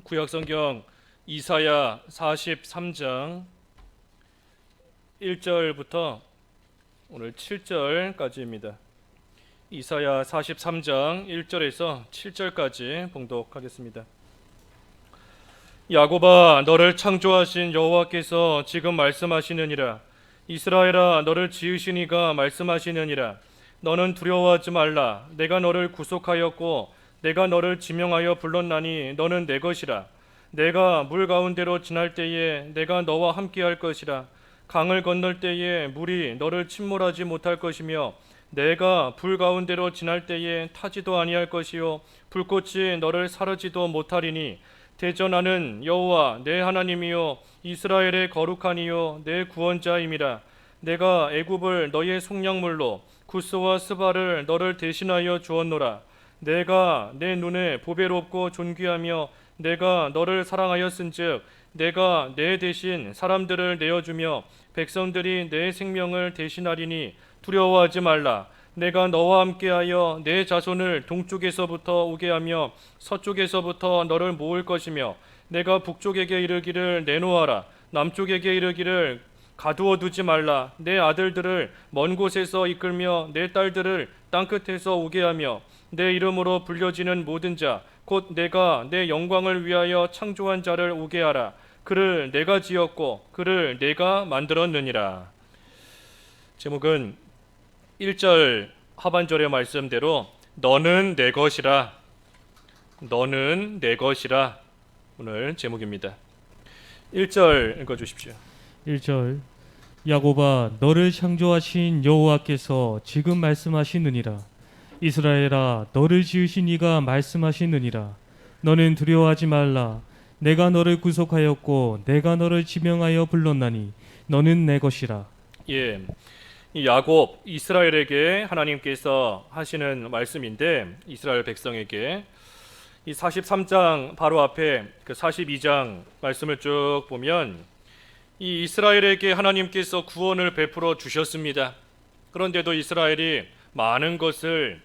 구약성경 이사야 43장 1절부터 오늘 7절까지입니다. 이사야 43장 1절에서 7절까지 봉독하겠습니다. 야곱아, 너를 창조하신 여호와께서 지금 말씀하시느니라. 이스라엘아, 너를 지으신 이가 말씀하시느니라. 너는 두려워하지 말라. 내가 너를 구속하였고 내가 너를 지명하여 불렀나니 너는 내 것이라. 내가 물 가운데로 지날 때에 내가 너와 함께할 것이라. 강을 건널 때에 물이 너를 침몰하지 못할 것이며 내가 불 가운데로 지날 때에 타지도 아니할 것이요 불꽃이 너를 사르지도 못하리니 대전하는 여호와 내 하나님이요 이스라엘의 거룩한 이요 내 구원자임이라. 내가 애굽을 너의 속량물로 구스와 스바를 너를 대신하여 주었노라. 내가 내 눈에 보배롭고 존귀하며 내가 너를 사랑하였은즉 내가 내 대신 사람들을 내어주며 백성들이 내 생명을 대신하리니 두려워하지 말라. 내가 너와 함께하여 내 자손을 동쪽에서부터 오게 하며 서쪽에서부터 너를 모을 것이며 내가 북쪽에게 이르기를 내놓아라. 남쪽에게 이르기를 가두어 두지 말라. 내 아들들을 먼 곳에서 이끌며 내 딸들을 땅끝에서 오게 하며 내 이름으로 불려지는 모든 자 곧 내가 내 영광을 위하여 창조한 자를 오게 하라. 그를 내가 지었고 그를 내가 만들었느니라. 제목은 1절 하반절의 말씀대로 너는 내 것이라. 너는 내 것이라. 오늘 제목입니다. 1절 읽어주십시오. 1절 야곱아, 너를 창조하신 여호와께서 지금 말씀하시느니라. 이스라엘아, 너를 지으신 이가 말씀하시느니라. 너는 두려워하지 말라. 내가 너를 구속하였고 내가 너를 지명하여 불렀나니 너는 내 것이라. 예, 이 야곱 이스라엘에게 하나님께서 하시는 말씀인데, 이스라엘 백성에게 이 43장 바로 앞에 그 42장 말씀을 쭉 보면 이 이스라엘에게 하나님께서 구원을 베풀어 주셨습니다. 그런데도 이스라엘이 많은 것을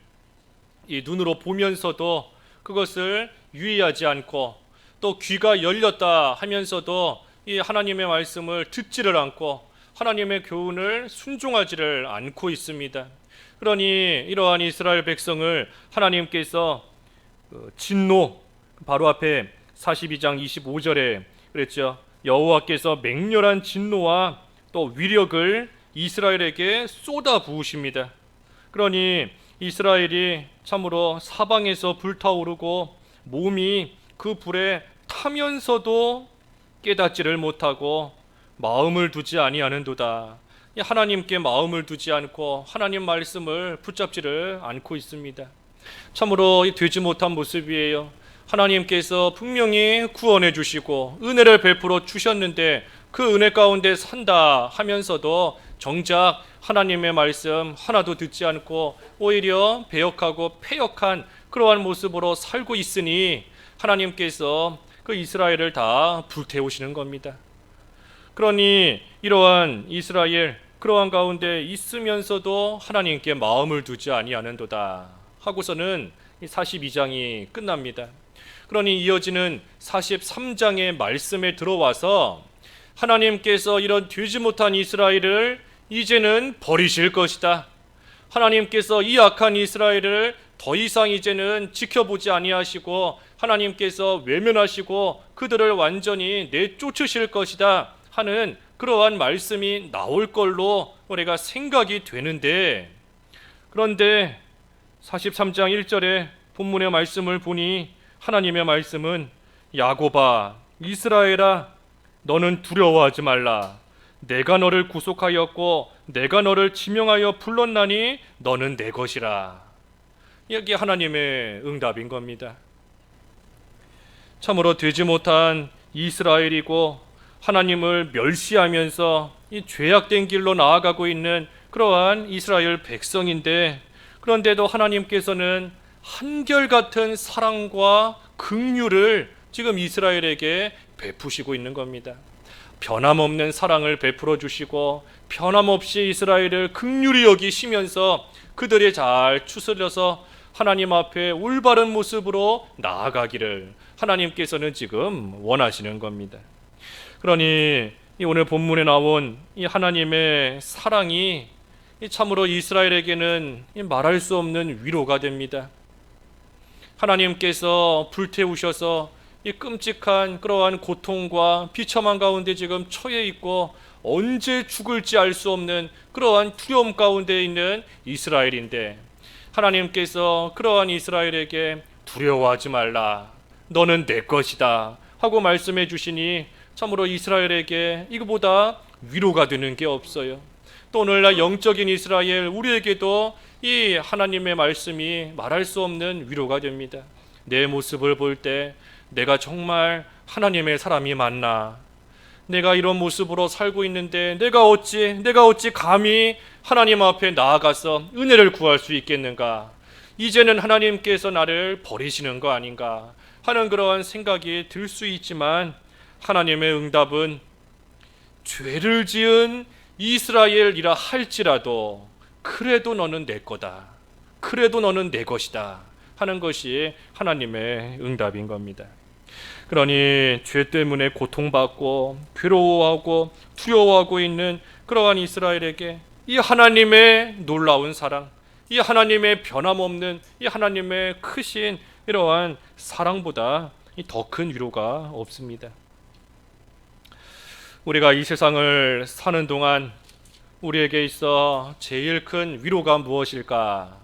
이 눈으로 보면서도 그것을 유의하지 않고 또 귀가 열렸다 하면서도 이 하나님의 말씀을 듣지를 않고 하나님의 교훈을 순종하지를 않고 있습니다. 그러니 이러한 이스라엘 백성을 하나님께서 진노, 바로 앞에 42장 25절에 그랬죠. 여호와께서 맹렬한 진노와 또 위력을 이스라엘에게 쏟아 부으십니다. 그러니 이스라엘이 참으로 사방에서 불타오르고 몸이 그 불에 타면서도 깨닫지를 못하고 마음을 두지 아니하는도다. 하나님께 마음을 두지 않고 하나님 말씀을 붙잡지를 않고 있습니다. 참으로 되지 못한 모습이에요. 하나님께서 분명히 구원해 주시고 은혜를 베풀어 주셨는데 그 은혜 가운데 산다 하면서도 정작 하나님의 말씀 하나도 듣지 않고 오히려 배역하고 패역한 그러한 모습으로 살고 있으니 하나님께서 그 이스라엘을 다 불태우시는 겁니다. 그러니 이러한 이스라엘 그러한 가운데 있으면서도 하나님께 마음을 두지 아니하는도다 하고서는 42장이 끝납니다. 그러니 이어지는 43장의 말씀에 들어와서 하나님께서 이런 되지 못한 이스라엘을 이제는 버리실 것이다. 하나님께서 이 악한 이스라엘을 더 이상 이제는 지켜보지 아니하시고 하나님께서 외면하시고 그들을 완전히 내쫓으실 것이다 하는 그러한 말씀이 나올 걸로 우리가 생각이 되는데, 그런데 43장 1절에 본문의 말씀을 보니 하나님의 말씀은 야곱아, 이스라엘아, 너는 두려워하지 말라. 내가 너를 구속하였고 내가 너를 지명하여 불렀나니 너는 내 것이라. 이게 하나님의 응답인 겁니다. 참으로 되지 못한 이스라엘이고 하나님을 멸시하면서 이 죄악된 길로 나아가고 있는 그러한 이스라엘 백성인데, 그런데도 하나님께서는 한결같은 사랑과 긍휼을 지금 이스라엘에게 베푸시고 있는 겁니다. 변함없는 사랑을 베풀어 주시고 변함없이 이스라엘을 긍휼히 여기시면서 그들이 잘 추스려서 하나님 앞에 올바른 모습으로 나아가기를 하나님께서는 지금 원하시는 겁니다. 그러니 이 오늘 본문에 나온 이 하나님의 사랑이 참으로 이스라엘에게는 말할 수 없는 위로가 됩니다. 하나님께서 불태우셔서 이 끔찍한 그러한 고통과 비참한 가운데 지금 처해 있고 언제 죽을지 알 수 없는 그러한 두려움 가운데 있는 이스라엘인데, 하나님께서 그러한 이스라엘에게 두려워하지 말라, 너는 내 것이다 하고 말씀해 주시니 참으로 이스라엘에게 이거보다 위로가 되는 게 없어요. 또 오늘날 영적인 이스라엘, 우리에게도 이 하나님의 말씀이 말할 수 없는 위로가 됩니다. 내 모습을 볼 때 내가 정말 하나님의 사람이 맞나? 내가 이런 모습으로 살고 있는데 내가 어찌 감히 하나님 앞에 나아가서 은혜를 구할 수 있겠는가? 이제는 하나님께서 나를 버리시는 거 아닌가 하는 그러한 생각이 들 수 있지만, 하나님의 응답은 죄를 지은 이스라엘이라 할지라도 그래도 너는 내 거다, 그래도 너는 내 것이다 하는 것이 하나님의 응답인 겁니다. 그러니 죄 때문에 고통받고 괴로워하고 두려워하고 있는 그러한 이스라엘에게 이 하나님의 놀라운 사랑, 이 하나님의 변함없는 이 하나님의 크신 이러한 사랑보다 더 큰 위로가 없습니다. 우리가 이 세상을 사는 동안 우리에게 있어 제일 큰 위로가 무엇일까?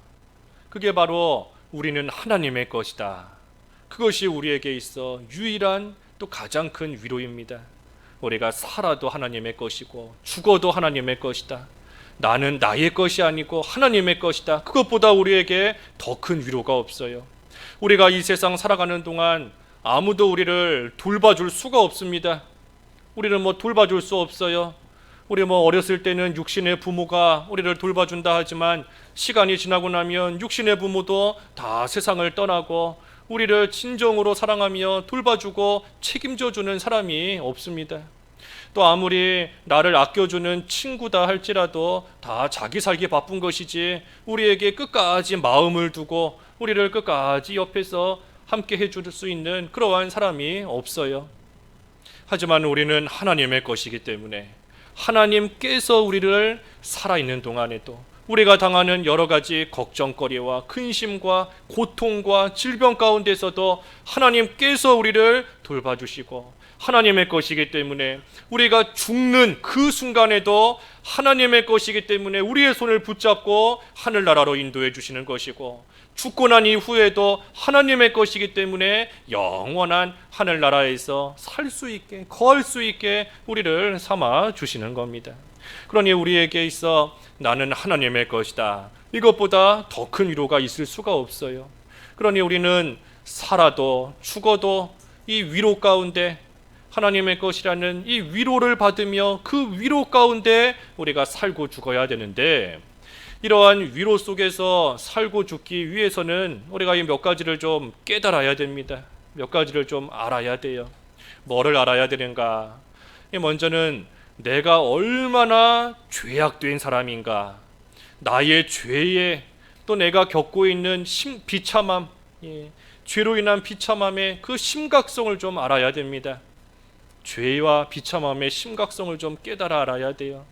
그게 바로 우리는 하나님의 것이다. 그것이 우리에게 있어 유일한 또 가장 큰 위로입니다. 우리가 살아도 하나님의 것이고 죽어도 하나님의 것이다. 나는 나의 것이 아니고 하나님의 것이다. 그것보다 우리에게 더 큰 위로가 없어요. 우리가 이 세상 살아가는 동안 아무도 우리를 돌봐줄 수가 없습니다. 우리를 돌봐줄 수 없어요. 우리 어렸을 때는 육신의 부모가 우리를 돌봐준다 하지만 시간이 지나고 나면 육신의 부모도 다 세상을 떠나고 우리를 진정으로 사랑하며 돌봐주고 책임져주는 사람이 없습니다. 또 아무리 나를 아껴주는 친구다 할지라도 다 자기 살기 바쁜 것이지 우리에게 끝까지 마음을 두고 우리를 끝까지 옆에서 함께 해줄 수 있는 그러한 사람이 없어요. 하지만 우리는 하나님의 것이기 때문에 하나님께서 우리를 살아있는 동안에도 우리가 당하는 여러 가지 걱정거리와 근심과 고통과 질병 가운데서도 하나님께서 우리를 돌봐주시고 하나님의 것이기 때문에 우리가 죽는 그 순간에도 하나님의 것이기 때문에 우리의 손을 붙잡고 하늘나라로 인도해 주시는 것이고, 죽고 난 이후에도 하나님의 것이기 때문에 영원한 하늘나라에서 살 수 있게 거할 수 있게 우리를 삼아 주시는 겁니다. 그러니 우리에게 있어 나는 하나님의 것이다, 이것보다 더 큰 위로가 있을 수가 없어요. 그러니 우리는 살아도 죽어도 이 위로 가운데 하나님의 것이라는 이 위로를 받으며 그 위로 가운데 우리가 살고 죽어야 되는데, 이러한 위로 속에서 살고 죽기 위해서는 우리가 이 몇 가지를 좀 깨달아야 됩니다. 몇 가지를 좀 알아야 돼요. 뭐를 알아야 되는가? 먼저는 내가 얼마나 죄악된 사람인가, 나의 죄에 또 내가 겪고 있는 비참함, 죄로 인한 비참함의 그 심각성을 좀 알아야 됩니다. 죄와 비참함의 심각성을 좀 깨달아 알아야 돼요.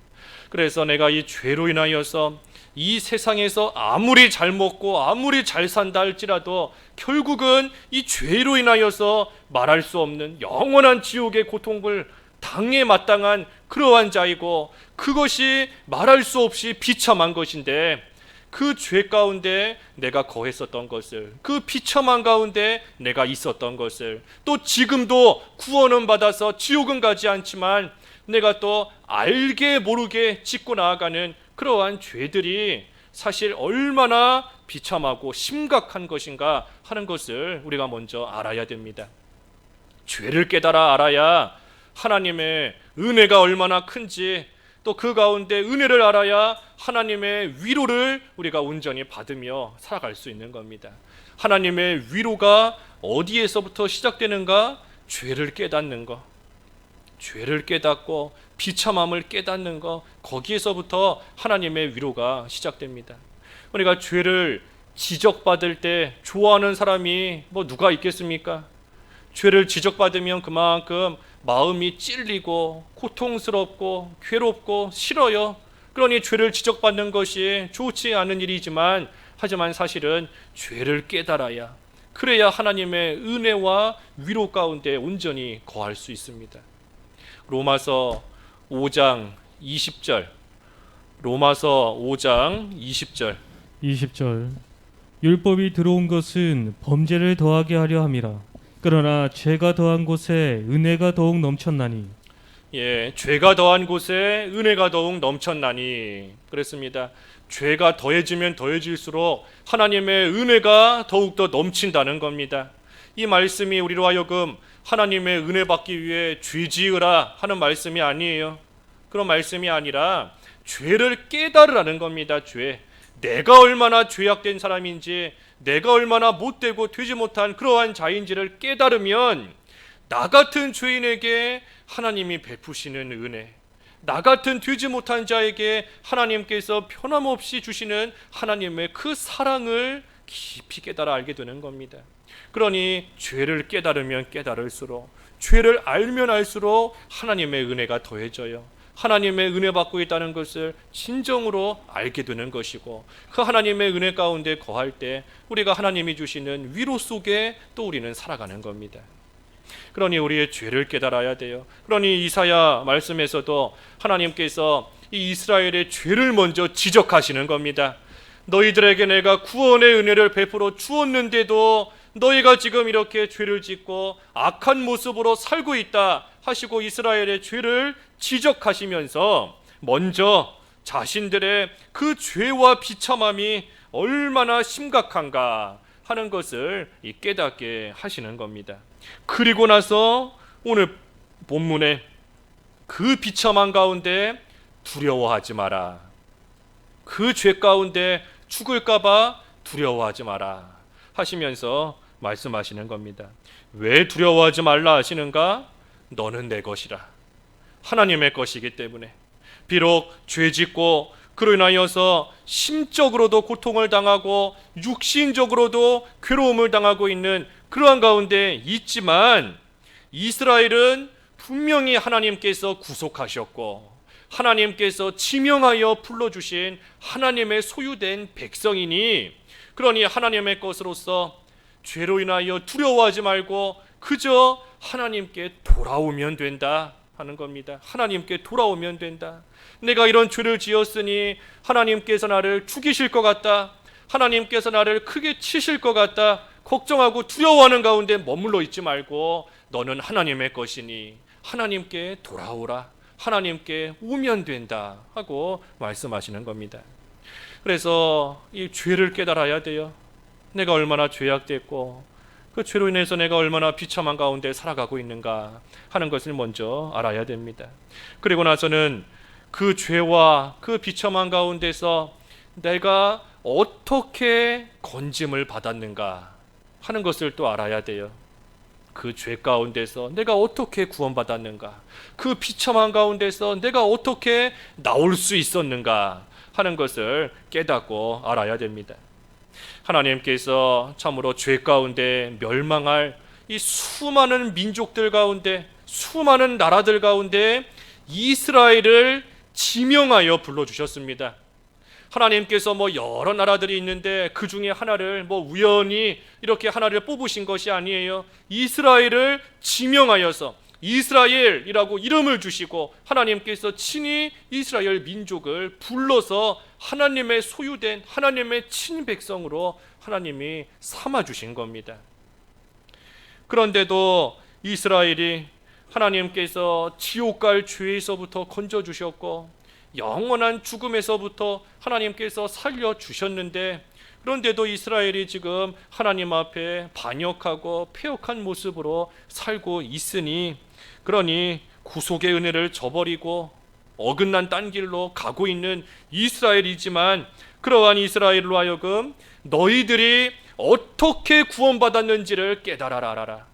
그래서 내가 이 죄로 인하여서 이 세상에서 아무리 잘 먹고 아무리 잘 산다 할지라도 결국은 이 죄로 인하여서 말할 수 없는 영원한 지옥의 고통을 당해 마땅한 그러한 자이고, 그것이 말할 수 없이 비참한 것인데, 그 죄 가운데 내가 거했었던 것을, 그 비참한 가운데 내가 있었던 것을, 또 지금도 구원은 받아서 지옥은 가지 않지만 내가 또 알게 모르게 짓고 나아가는 그러한 죄들이 사실 얼마나 비참하고 심각한 것인가 하는 것을 우리가 먼저 알아야 됩니다. 죄를 깨달아 알아야 하나님의 은혜가 얼마나 큰지, 또 그 가운데 은혜를 알아야 하나님의 위로를 우리가 온전히 받으며 살아갈 수 있는 겁니다. 하나님의 위로가 어디에서부터 시작되는가? 죄를 깨닫는 것, 죄를 깨닫고 비참함을 깨닫는 것, 거기에서부터 하나님의 위로가 시작됩니다. 우리가 죄를 지적받을 때 좋아하는 사람이 누가 있겠습니까? 죄를 지적받으면 그만큼 마음이 찔리고 고통스럽고 괴롭고 싫어요. 그러니 죄를 지적받는 것이 좋지 않은 일이지만 하지만 사실은 죄를 깨달아야, 그래야 하나님의 은혜와 위로 가운데 온전히 거할 수 있습니다. 로마서 5장 20절, 로마서 5장 20절. 20절 율법이 들어온 것은 범죄를 더하게 하려 함이라. 그러나 죄가 더한 곳에 은혜가 더욱 넘쳤나니. 예, 죄가 더한 곳에 은혜가 더욱 넘쳤나니. 그랬습니다. 죄가 더해지면 더해질수록 하나님의 은혜가 더욱더 넘친다는 겁니다. 이 말씀이 우리로 하여금 하나님의 은혜 받기 위해 죄 지으라 하는 말씀이 아니에요. 그런 말씀이 아니라 죄를 깨달으라는 겁니다. 죄. 내가 얼마나 죄악된 사람인지, 내가 얼마나 못되고 되지 못한 그러한 자인지를 깨달으면 나 같은 죄인에게 하나님이 베푸시는 은혜, 나 같은 되지 못한 자에게 하나님께서 변함없이 주시는 하나님의 그 사랑을 깊이 깨달아 알게 되는 겁니다. 그러니 죄를 깨달으면 깨달을수록, 죄를 알면 알수록 하나님의 은혜가 더해져요. 하나님의 은혜 받고 있다는 것을 진정으로 알게 되는 것이고, 그 하나님의 은혜 가운데 거할 때 우리가 하나님이 주시는 위로 속에 또 우리는 살아가는 겁니다. 그러니 우리의 죄를 깨달아야 돼요. 그러니 이사야 말씀에서도 하나님께서 이 이스라엘의 죄를 먼저 지적하시는 겁니다. 너희들에게 내가 구원의 은혜를 베풀어 주었는데도 너희가 지금 이렇게 죄를 짓고 악한 모습으로 살고 있다 하시고 이스라엘의 죄를 지적하시면서 먼저 자신들의 그 죄와 비참함이 얼마나 심각한가 하는 것을 깨닫게 하시는 겁니다. 그리고 나서 오늘 본문에 그 비참한 가운데 두려워하지 마라, 그 죄 가운데 죽을까봐 두려워하지 마라 하시면서 말씀하시는 겁니다. 왜 두려워하지 말라 하시는가? 너는 내 것이라. 하나님의 것이기 때문에. 비록 죄 짓고 그로 인하여서 심적으로도 고통을 당하고 육신적으로도 괴로움을 당하고 있는 그러한 가운데 있지만, 이스라엘은 분명히 하나님께서 구속하셨고 하나님께서 지명하여 불러주신 하나님의 소유된 백성이니, 그러니 하나님의 것으로서 죄로 인하여 두려워하지 말고 그저 하나님께 돌아오면 된다 하는 겁니다. 하나님께 돌아오면 된다. 내가 이런 죄를 지었으니 하나님께서 나를 죽이실 것 같다, 하나님께서 나를 크게 치실 것 같다 걱정하고 두려워하는 가운데 머물러 있지 말고 너는 하나님의 것이니 하나님께 돌아오라, 하나님께 오면 된다 하고 말씀하시는 겁니다. 그래서 이 죄를 깨달아야 돼요. 내가 얼마나 죄악됐고 그 죄로 인해서 내가 얼마나 비참한 가운데 살아가고 있는가 하는 것을 먼저 알아야 됩니다. 그리고 나서는 그 죄와 그 비참한 가운데서 내가 어떻게 건짐을 받았는가 하는 것을 또 알아야 돼요. 그 죄 가운데서 내가 어떻게 구원받았는가, 그 비참한 가운데서 내가 어떻게 나올 수 있었는가 하는 것을 깨닫고 알아야 됩니다. 하나님께서 참으로 죄 가운데 멸망할 이 수많은 민족들 가운데, 수많은 나라들 가운데 이스라엘을 지명하여 불러주셨습니다. 하나님께서 여러 나라들이 있는데 그 중에 하나를 우연히 이렇게 하나를 뽑으신 것이 아니에요. 이스라엘을 지명하여서 이스라엘이라고 이름을 주시고 하나님께서 친히 이스라엘 민족을 불러서 하나님의 소유된 하나님의 친백성으로 하나님이 삼아주신 겁니다. 그런데도 이스라엘이 하나님께서 지옥 갈 죄에서부터 건져주셨고 영원한 죽음에서부터 하나님께서 살려주셨는데, 그런데도 이스라엘이 지금 하나님 앞에 반역하고 패역한 모습으로 살고 있으니, 그러니 구속의 은혜를 저버리고 어긋난 딴 길로 가고 있는 이스라엘이지만, 그러한 이스라엘로 하여금 너희들이 어떻게 구원받았는지를 깨달아라 알아라.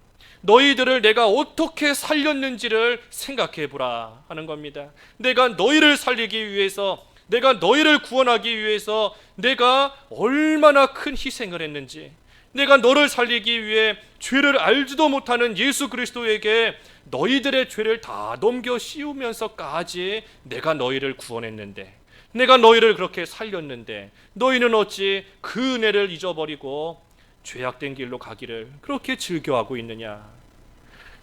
너희들을 내가 어떻게 살렸는지를 생각해 보라 하는 겁니다. 내가 너희를 살리기 위해서, 내가 너희를 구원하기 위해서 내가 얼마나 큰 희생을 했는지, 내가 너를 살리기 위해 죄를 알지도 못하는 예수 그리스도에게 너희들의 죄를 다 넘겨 씌우면서까지 내가 너희를 구원했는데, 내가 너희를 그렇게 살렸는데 너희는 어찌 그 은혜를 잊어버리고 죄악된 길로 가기를 그렇게 즐겨하고 있느냐.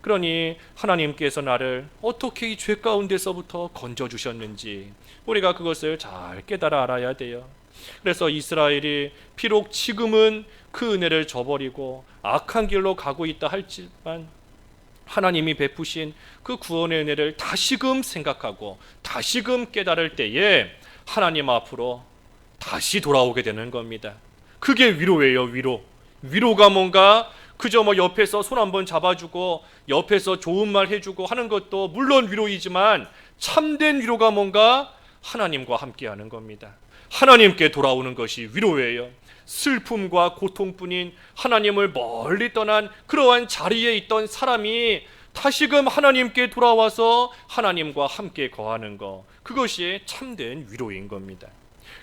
그러니 하나님께서 나를 어떻게 이 죄 가운데서부터 건져주셨는지 우리가 그것을 잘 깨달아 알아야 돼요. 그래서 이스라엘이 비록 지금은 그 은혜를 저버리고 악한 길로 가고 있다 할지만 하나님이 베푸신 그 구원의 은혜를 다시금 생각하고 다시금 깨달을 때에 하나님 앞으로 다시 돌아오게 되는 겁니다. 그게 위로예요. 위로가 뭔가 그저 옆에서 손 한번 잡아주고 옆에서 좋은 말 해주고 하는 것도 물론 위로이지만 참된 위로가 뭔가 하나님과 함께하는 겁니다. 하나님께 돌아오는 것이 위로예요. 슬픔과 고통뿐인 하나님을 멀리 떠난 그러한 자리에 있던 사람이 다시금 하나님께 돌아와서 하나님과 함께 거하는 것, 그것이 참된 위로인 겁니다.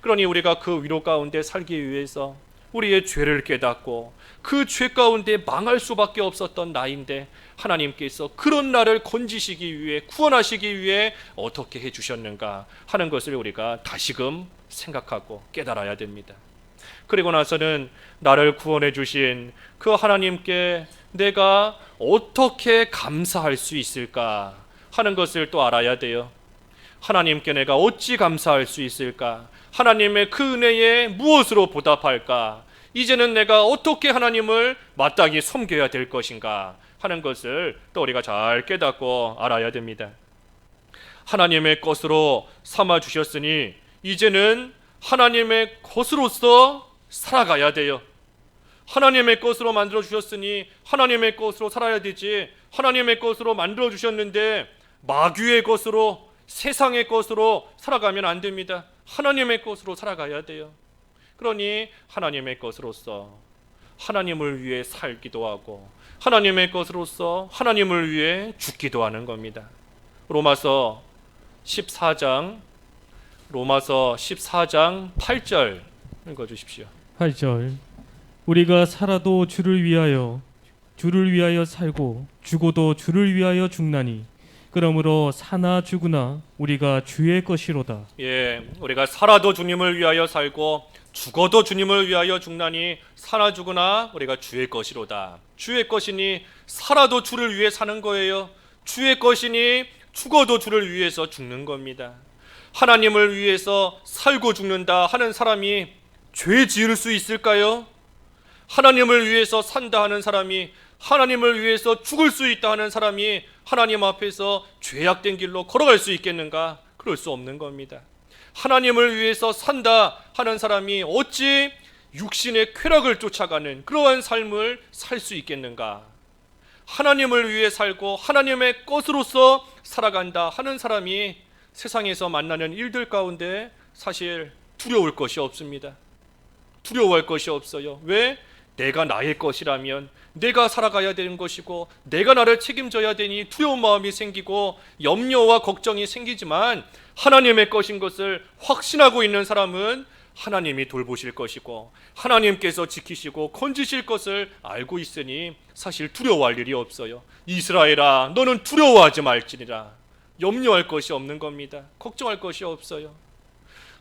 그러니 우리가 그 위로 가운데 살기 위해서 우리의 죄를 깨닫고 그 죄 가운데 망할 수밖에 없었던 나인데 하나님께서 그런 나를 건지시기 위해, 구원하시기 위해 어떻게 해주셨는가 하는 것을 우리가 다시금 생각하고 깨달아야 됩니다. 그리고 나서는 나를 구원해 주신 그 하나님께 내가 어떻게 감사할 수 있을까 하는 것을 또 알아야 돼요. 하나님께 내가 어찌 감사할 수 있을까? 하나님의 그 은혜에 무엇으로 보답할까? 이제는 내가 어떻게 하나님을 마땅히 섬겨야 될 것인가 하는 것을 또 우리가 잘 깨닫고 알아야 됩니다. 하나님의 것으로 삼아 주셨으니 이제는 하나님의 것으로서 살아가야 돼요. 하나님의 것으로 만들어 주셨으니 하나님의 것으로 살아야 되지, 하나님의 것으로 만들어 주셨는데 마귀의 것으로, 세상의 것으로 살아가면 안 됩니다. 하나님의 것으로 살아가야 돼요. 그러니 하나님의 것으로서 하나님을 위해 살기도 하고 하나님의 것으로서 하나님을 위해 죽기도 하는 겁니다. 로마서 14장 8절 읽어주십시오. 8절. 우리가 살아도 주를 위하여 살고 죽어도 주를 위하여 죽나니 그러므로 사나 죽으나 우리가 주의 것이로다. 우리가 살아도 주님을 위하여 살고 죽어도 주님을 위하여 죽나니 사나 죽으나 우리가 주의 것이로다. 주의 것이니 살아도 주를 위해 사는 거예요. 주의 것이니 죽어도 주를 위해서 죽는 겁니다. 하나님을 위해서 살고 죽는다 하는 사람이 죄 지을 수 있을까요? 하나님을 위해서 산다 하는 사람이, 하나님을 위해서 죽을 수 있다 하는 사람이 하나님 앞에서 죄악된 길로 걸어갈 수 있겠는가? 그럴 수 없는 겁니다. 하나님을 위해서 산다 하는 사람이 어찌 육신의 쾌락을 쫓아가는 그러한 삶을 살 수 있겠는가? 하나님을 위해 살고 하나님의 것으로서 살아간다 하는 사람이 세상에서 만나는 일들 가운데 사실 두려울 것이 없습니다. 두려워할 것이 없어요. 왜? 내가 나의 것이라면 내가 살아가야 되는 것이고 내가 나를 책임져야 되니 두려운 마음이 생기고 염려와 걱정이 생기지만 하나님의 것인 것을 확신하고 있는 사람은 하나님이 돌보실 것이고 하나님께서 지키시고 건지실 것을 알고 있으니 사실 두려워할 일이 없어요. 이스라엘아, 너는 두려워하지 말지니라. 염려할 것이 없는 겁니다. 걱정할 것이 없어요.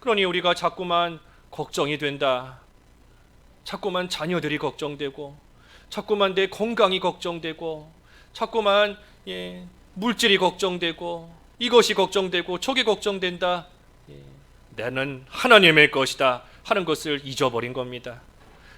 그러니 우리가 자꾸만 걱정이 된다, 자꾸만 자녀들이 걱정되고 자꾸만 내 건강이 걱정되고 자꾸만 물질이 걱정되고 이것이 걱정되고 저게 걱정된다, 나는 하나님의 것이다 하는 것을 잊어버린 겁니다.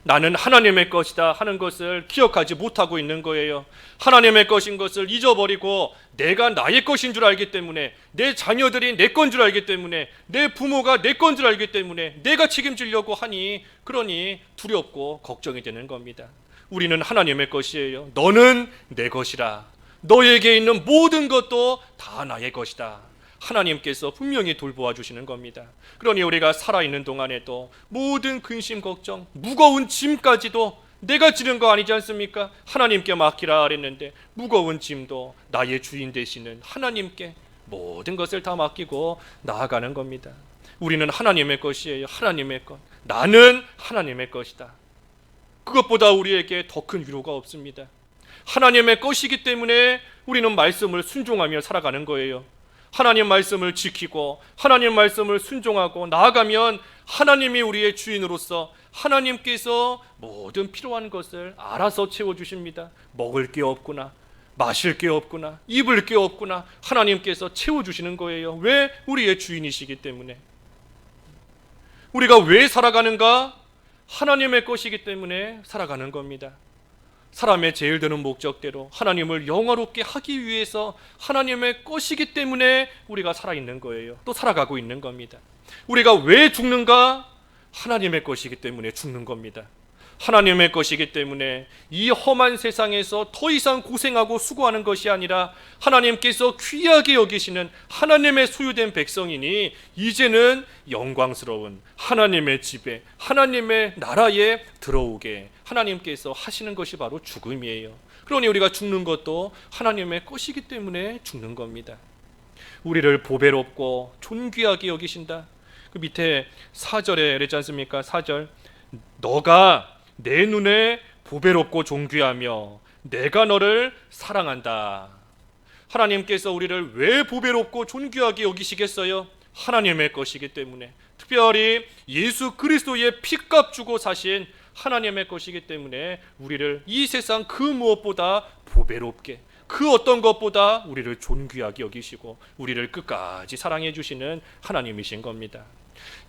나는 하나님의 것이다 하는 것을 기억하지 못하고 있는 거예요. 하나님의 것인 것을 잊어버리고 내가 나의 것인 줄 알기 때문에, 내 자녀들이 내 건 줄 알기 때문에, 내 부모가 내 건 줄 알기 때문에 내가 책임지려고 하니, 그러니 두렵고 걱정이 되는 겁니다. 우리는 하나님의 것이에요. 너는 내 것이라. 너에게 있는 모든 것도 다 나의 것이다. 하나님께서 분명히 돌보아 주시는 겁니다. 그러니 우리가 살아있는 동안에도 모든 근심 걱정, 무거운 짐까지도 내가 지는 거 아니지 않습니까? 하나님께 맡기라 그랬는데 무거운 짐도 나의 주인 되시는 하나님께 모든 것을 다 맡기고 나아가는 겁니다. 우리는 하나님의 것이에요. 하나님의 것. 나는 하나님의 것이다. 그것보다 우리에게 더 큰 위로가 없습니다. 하나님의 것이기 때문에 우리는 말씀을 순종하며 살아가는 거예요. 하나님 말씀을 지키고 하나님 말씀을 순종하고 나아가면 하나님이 우리의 주인으로서 하나님께서 모든 필요한 것을 알아서 채워주십니다. 먹을 게 없구나, 마실 게 없구나, 입을 게 없구나, 하나님께서 채워주시는 거예요. 왜? 우리의 주인이시기 때문에. 우리가 왜 살아가는가? 하나님의 것이기 때문에 살아가는 겁니다. 사람의 제일 드는 목적대로 하나님을 영화롭게 하기 위해서 하나님의 것이기 때문에 우리가 살아있는 거예요. 또 살아가고 있는 겁니다. 우리가 왜 죽는가? 하나님의 것이기 때문에 죽는 겁니다. 하나님의 것이기 때문에 이 험한 세상에서 더 이상 고생하고 수고하는 것이 아니라 하나님께서 귀하게 여기시는 하나님의 소유된 백성이니 이제는 영광스러운 하나님의 집에, 하나님의 나라에 들어오게 하나님께서 하시는 것이 바로 죽음이에요. 그러니 우리가 죽는 것도 하나님의 것이기 때문에 죽는 겁니다. 우리를 보배롭고 존귀하게 여기신다. 그 밑에 4절에 그랬지 않습니까? 4절, 너가 내 눈에 보배롭고 존귀하며 내가 너를 사랑한다. 하나님께서 우리를 왜 보배롭고 존귀하게 여기시겠어요? 하나님의 것이기 때문에, 특별히 예수 그리스도의 피값 주고 사신 하나님의 것이기 때문에 우리를 이 세상 그 무엇보다 보배롭게, 그 어떤 것보다 우리를 존귀하게 여기시고 우리를 끝까지 사랑해 주시는 하나님이신 겁니다.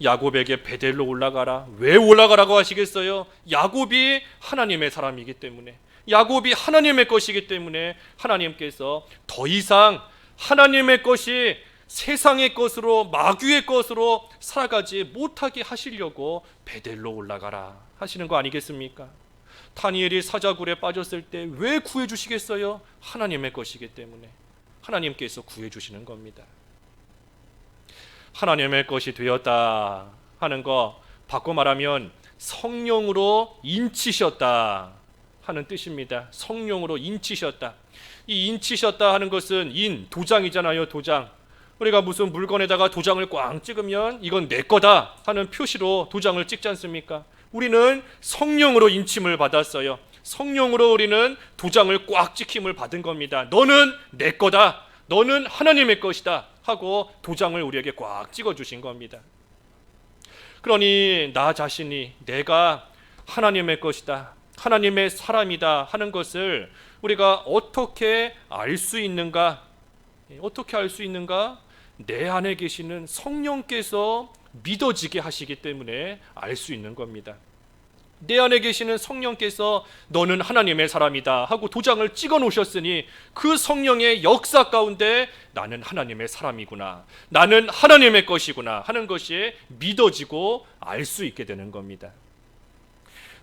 야곱에게 베델로 올라가라. 왜 올라가라고 하시겠어요? 야곱이 하나님의 사람이기 때문에, 야곱이 하나님의 것이기 때문에 하나님께서 더 이상 하나님의 것이 세상의 것으로, 마귀의 것으로 살아가지 못하게 하시려고 베델로 올라가라 하시는 거 아니겠습니까? 다니엘이 사자굴에 빠졌을 때 왜 구해주시겠어요? 하나님의 것이기 때문에 하나님께서 구해주시는 겁니다. 하나님의 것이 되었다 하는 거 바꿔 말하면 성령으로 인치셨다 하는 뜻입니다. 성령으로 인치셨다. 이 인치셨다 하는 것은 도장이잖아요. 도장. 우리가 무슨 물건에다가 도장을 꽝 찍으면 이건 내 거다 하는 표시로 도장을 찍지 않습니까? 우리는 성령으로 인침을 받았어요. 성령으로 우리는 도장을 꽉 찍힘을 받은 겁니다. 너는 내 거다, 너는 하나님의 것이다 하고 도장을 우리에게 꽉 찍어주신 겁니다. 그러니 나 자신이 내가 하나님의 것이다, 하나님의 사람이다 하는 것을 우리가 어떻게 알 수 있는가? 어떻게 알 수 있는가? 내 안에 계시는 성령께서 믿어지게 하시기 때문에 알 수 있는 겁니다. 내 안에 계시는 성령께서 너는 하나님의 사람이다 하고 도장을 찍어 놓으셨으니 그 성령의 역사 가운데 나는 하나님의 사람이구나, 나는 하나님의 것이구나 하는 것이 믿어지고 알 수 있게 되는 겁니다.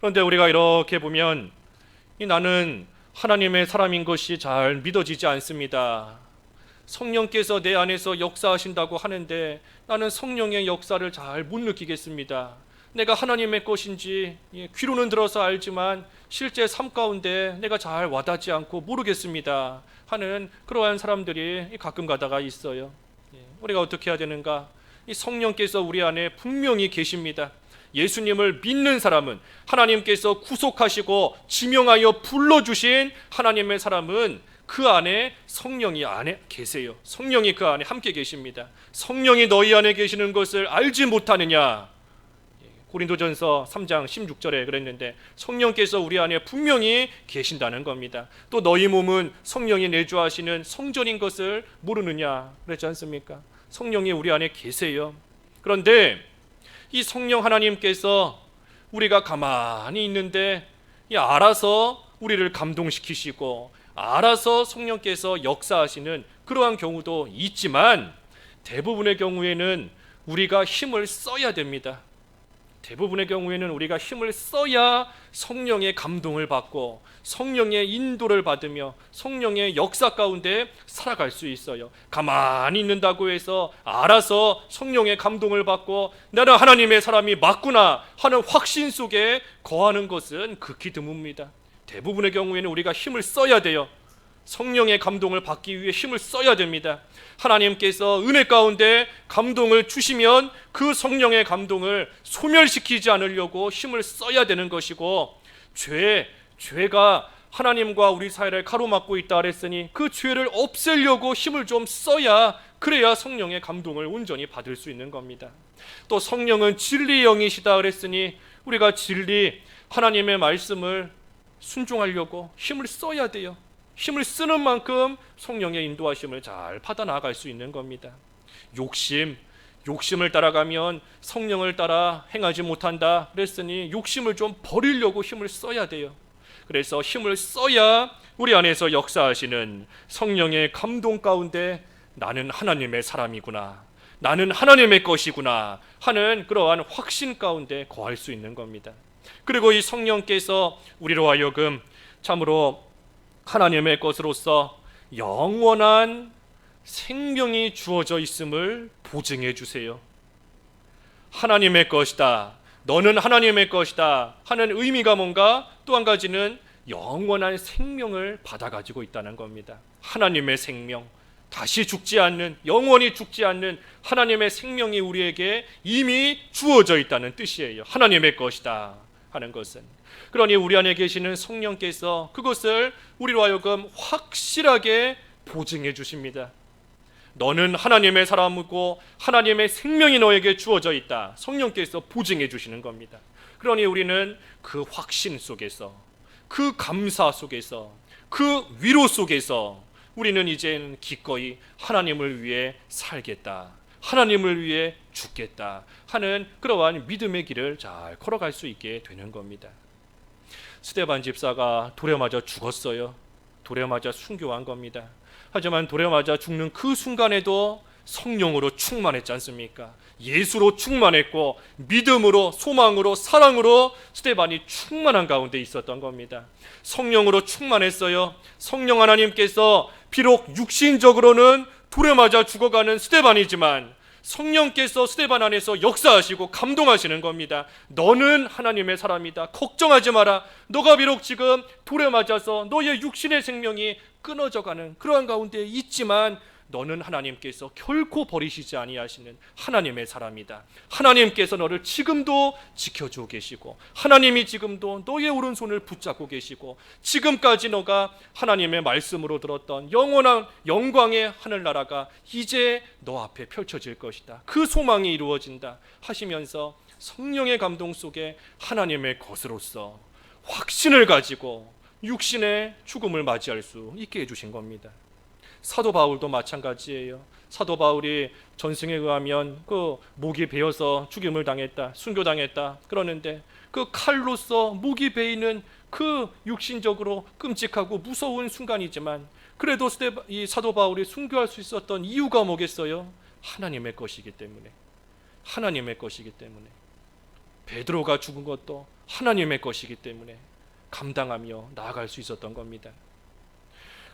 그런데 우리가 이렇게 보면 나는 하나님의 사람인 것이 잘 믿어지지 않습니다. 성령께서 내 안에서 역사하신다고 하는데 나는 성령의 역사를 잘 못 느끼겠습니다. 내가 하나님의 것인지 귀로는 들어서 알지만 실제 삶 가운데 내가 잘 와닿지 않고 모르겠습니다 하는 그러한 사람들이 가끔 가다가 있어요. 우리가 어떻게 해야 되는가? 이 성령께서 우리 안에 분명히 계십니다. 예수님을 믿는 사람은, 하나님께서 구속하시고 지명하여 불러주신 하나님의 사람은 그 안에 성령이 안에 계세요. 성령이 그 안에 함께 계십니다. 성령이 너희 안에 계시는 것을 알지 못하느냐? 고린도전서 3장 16절에 그랬는데 성령께서 우리 안에 분명히 계신다는 겁니다. 또 너희 몸은 성령이 내주하시는 성전인 것을 모르느냐 그랬지 않습니까? 성령이 우리 안에 계세요. 그런데 이 성령 하나님께서 우리가 가만히 있는데 알아서 우리를 감동시키시고 알아서 성령께서 역사하시는 그러한 경우도 있지만 대부분의 경우에는 우리가 힘을 써야 됩니다. 대부분의 경우에는 우리가 힘을 써야 성령의 감동을 받고 성령의 인도를 받으며 성령의 역사 가운데 살아갈 수 있어요. 가만히 있는다고 해서 알아서 성령의 감동을 받고 나는 하나님의 사람이 맞구나 하는 확신 속에 거하는 것은 극히 드뭅니다. 대부분의 경우에는 우리가 힘을 써야 돼요. 성령의 감동을 받기 위해 힘을 써야 됩니다. 하나님께서 은혜 가운데 감동을 주시면 그 성령의 감동을 소멸시키지 않으려고 힘을 써야 되는 것이고, 죄가 하나님과 우리 사이를 가로막고 있다 그랬으니 그 죄를 없애려고 힘을 좀 써야, 그래야 성령의 감동을 온전히 받을 수 있는 겁니다. 또 성령은 진리의 영이시다 그랬으니 우리가 진리, 하나님의 말씀을 순종하려고 힘을 써야 돼요. 힘을 쓰는 만큼 성령의 인도하심을 잘 받아 나갈 수 있는 겁니다. 욕심을 따라가면 성령을 따라 행하지 못한다 그랬으니 욕심을 좀 버리려고 힘을 써야 돼요. 그래서 힘을 써야 우리 안에서 역사하시는 성령의 감동 가운데 나는 하나님의 사람이구나, 나는 하나님의 것이구나 하는 그러한 확신 가운데 거할 수 있는 겁니다. 그리고 이 성령께서 우리로 하여금 참으로 하나님의 것으로서 영원한 생명이 주어져 있음을 보증해 주세요. 하나님의 것이다, 너는 하나님의 것이다 하는 의미가 뭔가? 또 한 가지는 영원한 생명을 받아 가지고 있다는 겁니다. 하나님의 생명, 다시 죽지 않는, 영원히 죽지 않는 하나님의 생명이 우리에게 이미 주어져 있다는 뜻이에요. 하나님의 것이다 하는 것은. 그러니 우리 안에 계시는 성령께서 그것을 우리로 하여금 확실하게 보증해 주십니다. 너는 하나님의 사람이고 하나님의 생명이 너에게 주어져 있다. 성령께서 보증해 주시는 겁니다. 그러니 우리는 그 확신 속에서, 그 감사 속에서, 그 위로 속에서 우리는 이제는 기꺼이 하나님을 위해 살겠다, 하나님을 위해 죽겠다 하는 그러한 믿음의 길을 잘 걸어갈 수 있게 되는 겁니다. 스데반 집사가 돌에 맞아 죽었어요. 돌에 맞아 순교한 겁니다. 하지만 돌에 맞아 죽는 그 순간에도 성령으로 충만했지 않습니까? 예수로 충만했고 믿음으로, 소망으로, 사랑으로 스데반이 충만한 가운데 있었던 겁니다. 성령으로 충만했어요. 성령 하나님께서 비록 육신적으로는 돌에 맞아 죽어가는 스데반이지만 성령께서 스데반 안에서 역사하시고 감동하시는 겁니다. 너는 하나님의 사람이다, 걱정하지 마라. 너가 비록 지금 돌에 맞아서 너의 육신의 생명이 끊어져가는 그러한 가운데 있지만 너는 하나님께서 결코 버리시지 아니하시는 하나님의 사람이다. 하나님께서 너를 지금도 지켜주고 계시고 하나님이 지금도 너의 오른손을 붙잡고 계시고 지금까지 너가 하나님의 말씀으로 들었던 영원한 영광의 하늘나라가 이제 너 앞에 펼쳐질 것이다. 그 소망이 이루어진다 하시면서 성령의 감동 속에 하나님의 것으로서 확신을 가지고 육신의 죽음을 맞이할 수 있게 해주신 겁니다. 사도 바울도 마찬가지예요. 사도 바울이 전승에 의하면 그 목이 베어서 죽임을 당했다, 순교당했다 그러는데 그 칼로서 목이 베이는 그 육신적으로 끔찍하고 무서운 순간이지만 그래도 이 사도 바울이 순교할 수 있었던 이유가 뭐겠어요? 하나님의 것이기 때문에. 하나님의 것이기 때문에. 베드로가 죽은 것도 하나님의 것이기 때문에 감당하며 나아갈 수 있었던 겁니다.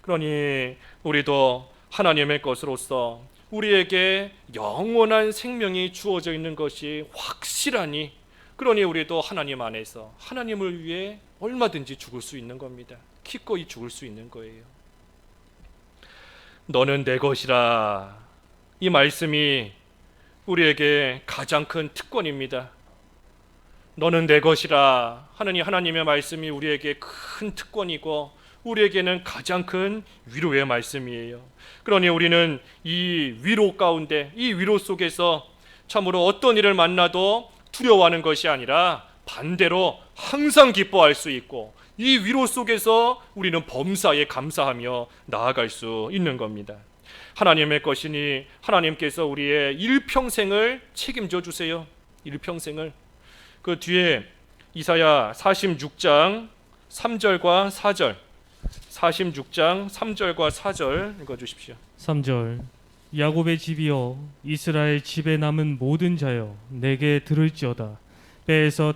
그러니 우리도 하나님의 것으로서 우리에게 영원한 생명이 주어져 있는 것이 확실하니, 그러니 우리도 하나님 안에서 하나님을 위해 얼마든지 죽을 수 있는 겁니다. 기꺼이 죽을 수 있는 거예요. 너는 내 것이라, 이 말씀이 우리에게 가장 큰 특권입니다. 너는 내 것이라 하는 이 하나님의 말씀이 우리에게 큰 특권이고 우리에게는 가장 큰 위로의 말씀이에요. 그러니 우리는 이 위로 가운데, 이 위로 속에서 참으로 어떤 일을 만나도 두려워하는 것이 아니라 반대로 항상 기뻐할 수 있고 이 위로 속에서 우리는 범사에 감사하며 나아갈 수 있는 겁니다. 하나님의 것이니 하나님께서 우리의 일평생을 책임져 주세요. 일평생을. 그 뒤에 이사야 46장 3절과 4절, 46장 3절과 4절 읽어주십시오. 3절. 야곱의 집이여, 이스라엘 집에 남은 모든 자여, 내게 들을지어다. 배에서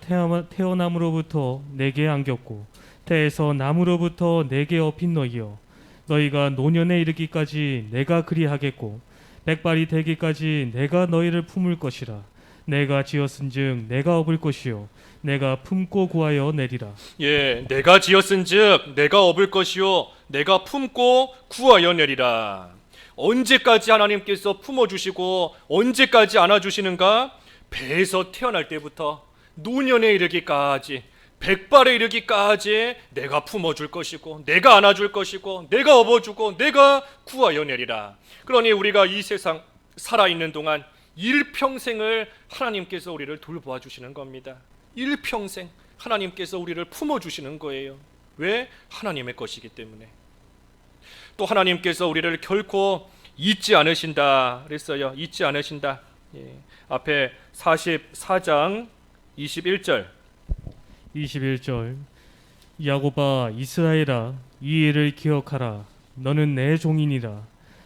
태어남으로부터 내게 안겼고 태에서 남으로부터 내게 업힌 너희여, 너희가 노년에 이르기까지 내가 그리하겠고 백발이 되기까지 내가 너희를 품을 것이라. 내가 지었은즉 내가 업을 것이요 내가 품고 구하여 내리라. 예, 내가 지었은즉 내가 업을 것이요 내가 품고 구하여 내리라. 언제까지 하나님께서 품어주시고 언제까지 안아주시는가? 배에서 태어날 때부터 노년에 이르기까지 백발에 이르기까지 내가 품어줄 것이고 내가 안아줄 것이고 내가 업어주고 내가 구하여 내리라. 그러니 우리가 이 세상 살아있는 동안 일평생을 하나님께서 우리를 돌보아 주시는 겁니다. 일평생 하나님께서 우리를 품어주시는 거예요. 왜? 하나님의 것이기 때문에. 또 하나님께서 우리를 결코 잊지 않으신다 그랬어요. 잊지 않으신다. 앞에 44장 21절 21절 야곱아 이스라엘아 이 일을 기억하라. 너는 내 종이니라.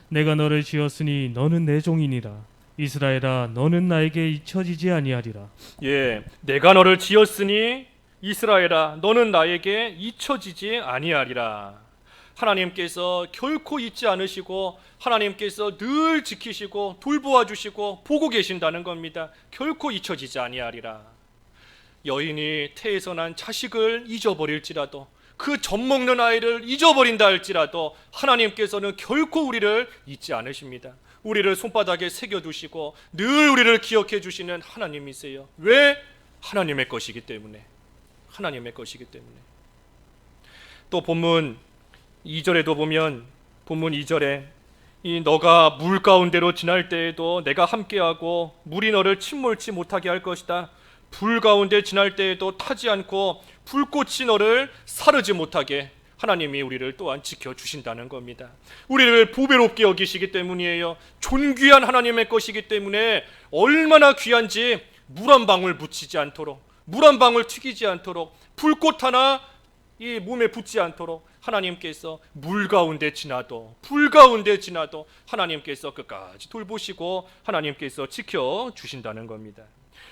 내가 너를 지었으니 너는 내 종이니라. 이스라엘아 너는 나에게 잊혀지지 아니하리라. 내가 너를 지었으니 이스라엘아 너는 나에게 잊혀지지 아니하리라. 하나님께서 결코 잊지 않으시고 하나님께서 늘 지키시고 돌보아 주시고 보고 계신다는 겁니다. 결코 잊혀지지 아니하리라. 여인이 태에서 난 자식을 잊어버릴지라도 그 젖 먹는 아이를 잊어버린다 할지라도 하나님께서는 결코 우리를 잊지 않으십니다. 우리를 손바닥에 새겨두시고 늘 우리를 기억해 주시는 하나님이세요. 왜? 하나님의 것이기 때문에. 하나님의 것이기 때문에. 또 본문 2절에도 보면 본문 2절에 이 너가 물 가운데로 지날 때에도 내가 함께하고 물이 너를 침몰치 못하게 할 것이다. 불 가운데 지날 때에도 타지 않고 불꽃이 너를 사르지 못하게 하나님이 우리를 또한 지켜주신다는 겁니다. 우리를 보배롭게 여기시기 때문이에요. 존귀한 하나님의 것이기 때문에 얼마나 귀한지 물 한 방울 묻히지 않도록, 물 한 방울 튀기지 않도록, 불꽃 하나 이 몸에 붙지 않도록 하나님께서 물 가운데 지나도 불 가운데 지나도 하나님께서 끝까지 돌보시고 하나님께서 지켜주신다는 겁니다.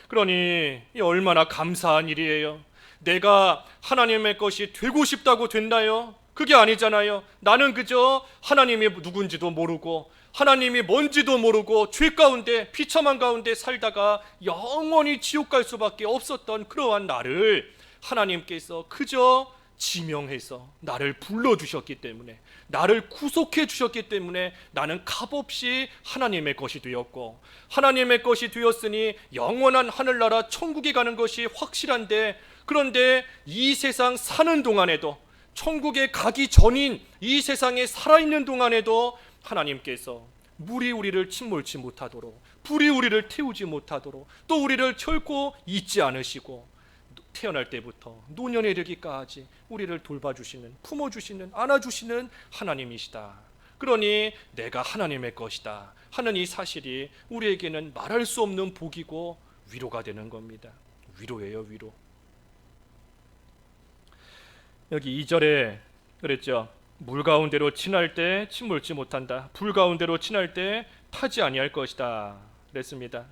그러니 이 얼마나 감사한 일이에요. 내가 하나님의 것이 되고 싶다고 됐나요? 그게 아니잖아요. 나는 그저 하나님이 누군지도 모르고 하나님이 뭔지도 모르고 죄 가운데 비참한 가운데 살다가 영원히 지옥 갈 수밖에 없었던 그러한 나를 하나님께서 그저 지명해서 나를 불러주셨기 때문에, 나를 구속해 주셨기 때문에 나는 값없이 하나님의 것이 되었고, 하나님의 것이 되었으니 영원한 하늘나라 천국에 가는 것이 확실한데, 그런데 이 세상 사는 동안에도, 천국에 가기 전인 이 세상에 살아있는 동안에도 하나님께서 물이 우리를 침몰치 못하도록, 불이 우리를 태우지 못하도록, 또 우리를 결코 잊지 않으시고 태어날 때부터 노년에 이르기까지 우리를 돌봐주시는, 품어주시는, 안아주시는 하나님이시다. 그러니 내가 하나님의 것이다 하는 이 사실이 우리에게는 말할 수 없는 복이고 위로가 되는 겁니다. 위로예요, 위로. 여기 2절에 그랬죠. 물 가운데로 지날 때 침몰치 못한다. 불 가운데로 지날 때 타지 아니할 것이다 그랬습니다.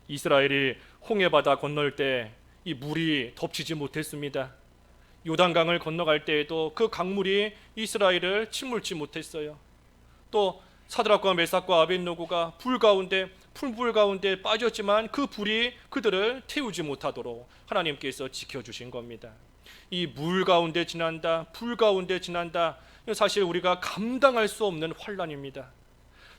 이스라엘이 홍해바다 건널 때 이 물이 덮치지 못했습니다. 요단강을 건너갈 때에도 그 강물이 이스라엘을 침몰치 못했어요. 또 사드락과 메삭과 아벳노고가 풀불 가운데 빠졌지만 그 불이 그들을 태우지 못하도록 하나님께서 지켜주신 겁니다. 이 물 가운데 지난다, 불 가운데 지난다, 사실 우리가 감당할 수 없는 환난입니다.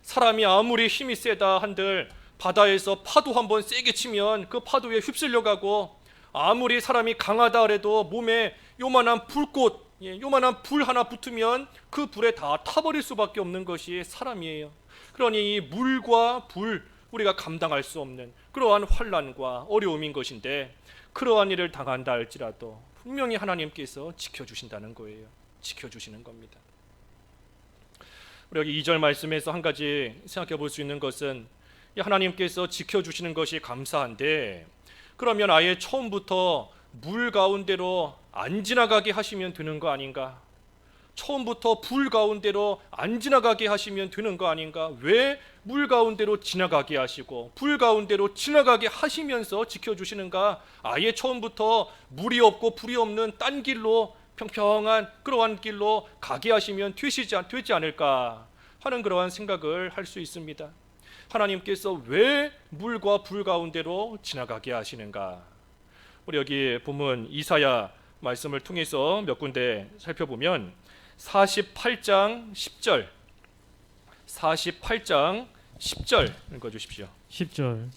사람이 아무리 힘이 세다 한들 바다에서 파도 한번 세게 치면 그 파도에 휩쓸려가고, 아무리 사람이 강하다 그래도 몸에 요만한 불꽃, 요만한 불 하나 붙으면 그 불에 다 타버릴 수밖에 없는 것이 사람이에요. 그러니 이 물과 불, 우리가 감당할 수 없는 그러한 환난과 어려움인 것인데, 그러한 일을 당한다 할지라도 분명히 하나님께서 지켜주신다는 거예요. 지켜주시는 겁니다. 우리 여기 2절 말씀에서 한 가지 생각해 볼 수 있는 것은, 하나님께서 지켜주시는 것이 감사한데, 그러면 아예 처음부터 물 가운데로 안 지나가게 하시면 되는 거 아닌가? 처음부터 불 가운데로 안 지나가게 하시면 되는 거 아닌가? 왜 물 가운데로 지나가게 하시고 불 가운데로 지나가게 하시면서 지켜주시는가? 아예 처음부터 물이 없고 불이 없는 딴 길로, 평평한 그러한 길로 가게 하시면 되지 않을까 하는 그러한 생각을 할 수 있습니다. 하나님께서 왜 물과 불 가운데로 지나가게 하시는가? 우리 여기 본문 이사야 말씀을 통해서 몇 군데 살펴보면 48장 10절 48장 10절 읽어주십시오. 10절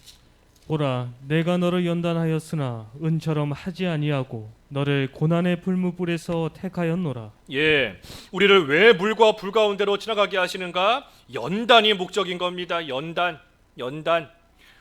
보라, 내가 너를 연단하였으나 은처럼 하지 아니하고 너를 고난의 풀무불에서 택하였노라. 예, 우리를 왜 물과 불 가운데로 지나가게 하시는가? 연단이 목적인 겁니다. 연단.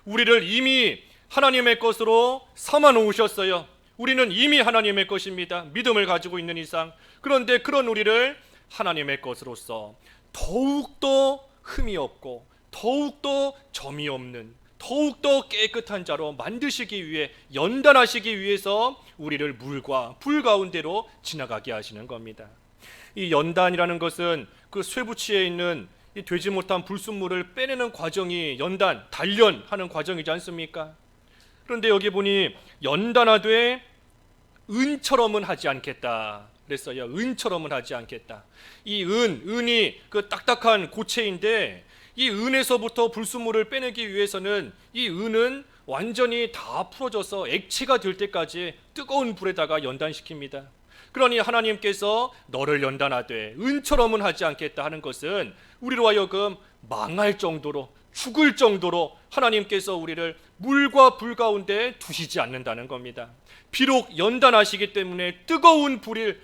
우리를 이미 하나님의 것으로 삼아 놓으셨어요. 우리는 이미 하나님의 것입니다. 믿음을 가지고 있는 이상. 그런데 그런 우리를 하나님의 것으로서 더욱더 흠이 없고 더욱더 점이 없는 더욱더 깨끗한 자로 만드시기 위해, 연단하시기 위해서 우리를 물과 불 가운데로 지나가게 하시는 겁니다. 이 연단이라는 것은 그 쇠붙이에 있는 이 되지 못한 불순물을 빼내는 과정이 단련하는 과정이지 않습니까? 그런데 여기 보니 연단하되 은처럼은 하지 않겠다 그랬어요. 은처럼은 하지 않겠다. 이 은이 그 딱딱한 고체인데 이 은에서부터 불순물을 빼내기 위해서는 이 은은 완전히 다 풀어져서 액체가 될 때까지 뜨거운 불에다가 연단시킵니다. 그러니 하나님께서 너를 연단하되 은처럼은 하지 않겠다 하는 것은 우리로 하여금 망할 정도로, 죽을 정도로 하나님께서 우리를 물과 불 가운데 두시지 않는다는 겁니다. 비록 연단하시기 때문에 뜨거운 불